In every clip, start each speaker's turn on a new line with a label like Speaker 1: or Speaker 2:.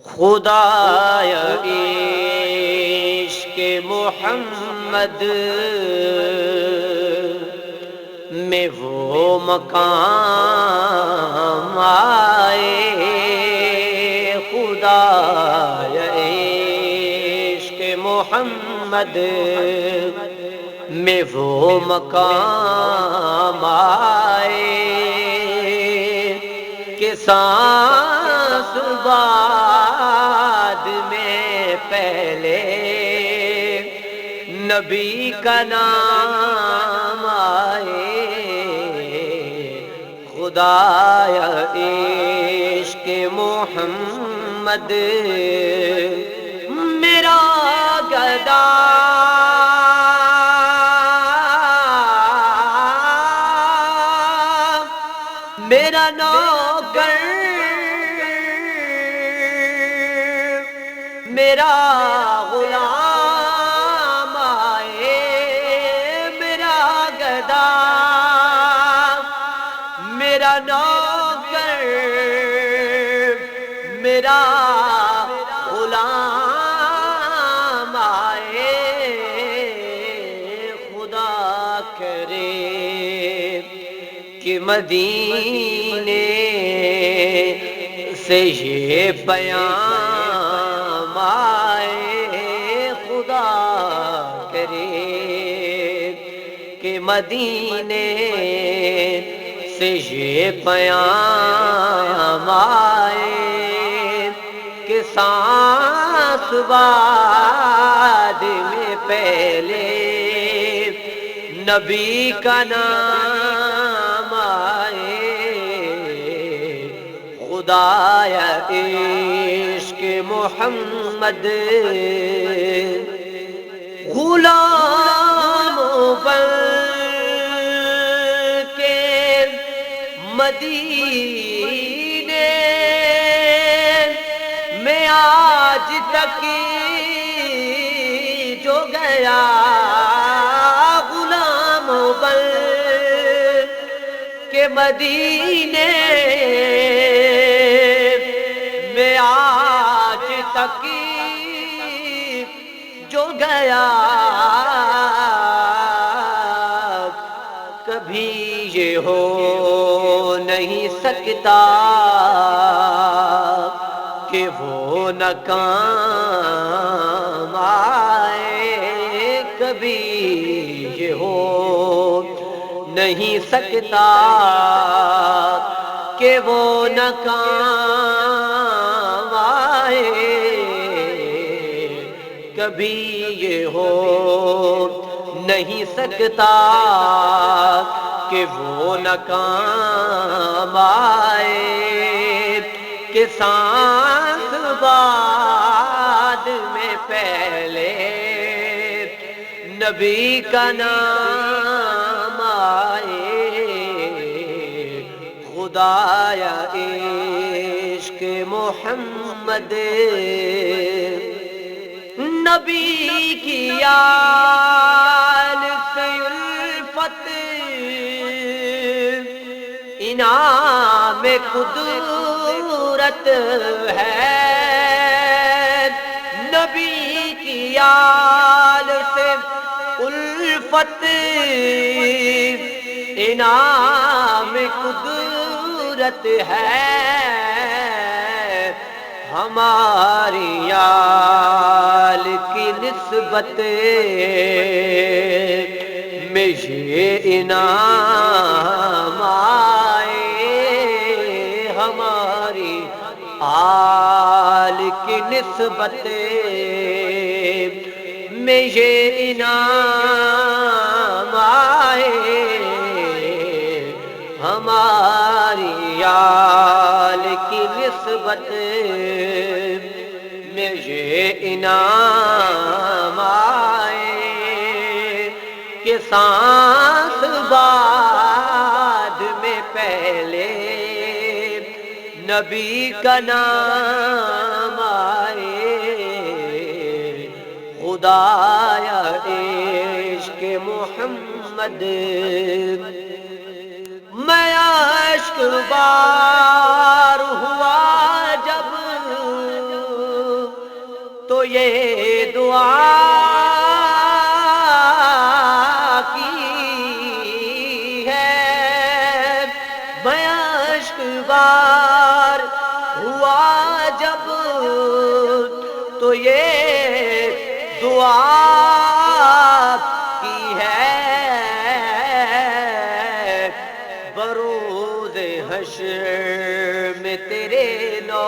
Speaker 1: خدایا عشق محمد میں وہ مقام آئے، خدایا عشق محمد میں وہ مقام آئے کہ سانس بعد میں پہلے نبی کا نام آئے، خدایا عشق محمد میرا گدا میرا نوکر میرا غلام آئے، میرا گدا میرا نوکر میرا غلام آئے، خدا کرے کہ مدینے سے یہ پیام آئے، خدا کرے کہ مدینے سے یہ پیام آئے کہ سانس بعد میں پہلے نبی کا نام آئے، خدایا عشق محمد غلام بن کے مدینے میں آج تک جو گیا، غلام بن کے مدینے میں آج تک جو گیا، کبھی یہ ہو نہیں سکتا کہ وہ ناکام آئے، کبھی یہ ہو نہیں سکتا کہ وہ ناکام آئے، کبھی یہ ہو نہیں سکتا کہ وہ ناکام آئے کہ سانس بعد میں پہلے نبی کا نام آئے، خدایا عشق محمد نبی کی آل سے الفت انعام قدرت ہے، نبی کی آل سے الفت انعام قدرت ہے، ہماری آل کی نسبت میں یہ انعام آئے، ہماری آل کی نسبت میں یہ انعام آئے، ہماری آل کی نسبت میں یہ انعام آئے کہ سانس بعد میں پہلے نبی کا نام آئے، خدایا عشق محمد میں اشک بار ہوا جب تو یہ دعا کی ہے، میں اشک بار ہوا جب تو یہ دعا کی ہے، بروز حشر میں تیرے نو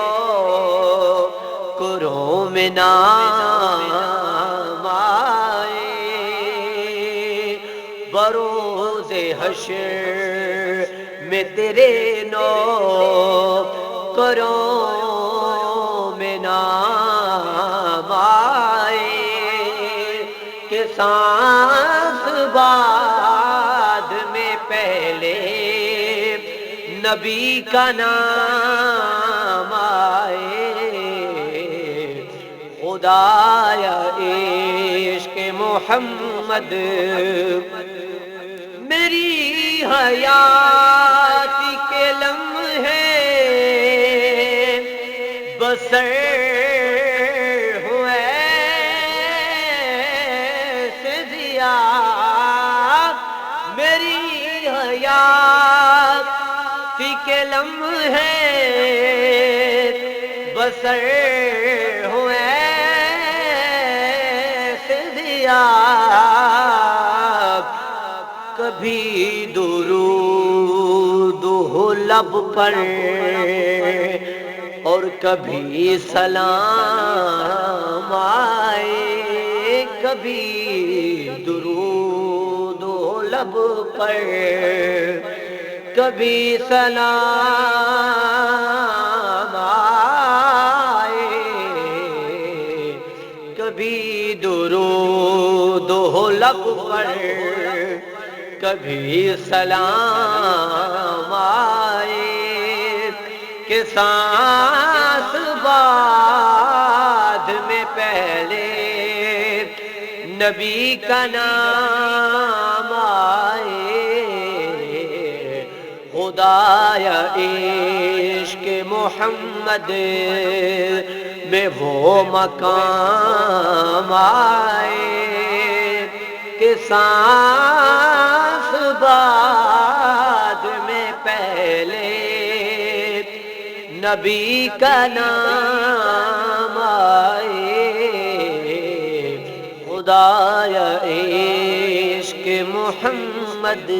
Speaker 1: کروں میں نام آئے، بروز حشر میں تیرے نو کروں میں نام آئے، کہ سانس بعد میں پہلے نبی کا نام آئے، خدایا عشق محمد میری حیات کے لمحے بسر ہوئے سے دیا، میری حیات کے لمحے بسر ہوئے سے دیا، کبھی درود ہو لب پر اور کبھی سلام آئے، کبھی درود ہو لب پر کبھی سلام آئے، کبھی درود ہو لب پر کبھی سلام آئے، کہ سانس بعد میں پہلے نبی کا نام آئے، خدایا عشق محمد میں وہ مقام آئے، کہ سانس بعد میں پہلے نبی کا نام آئے، خدایا عشق محمد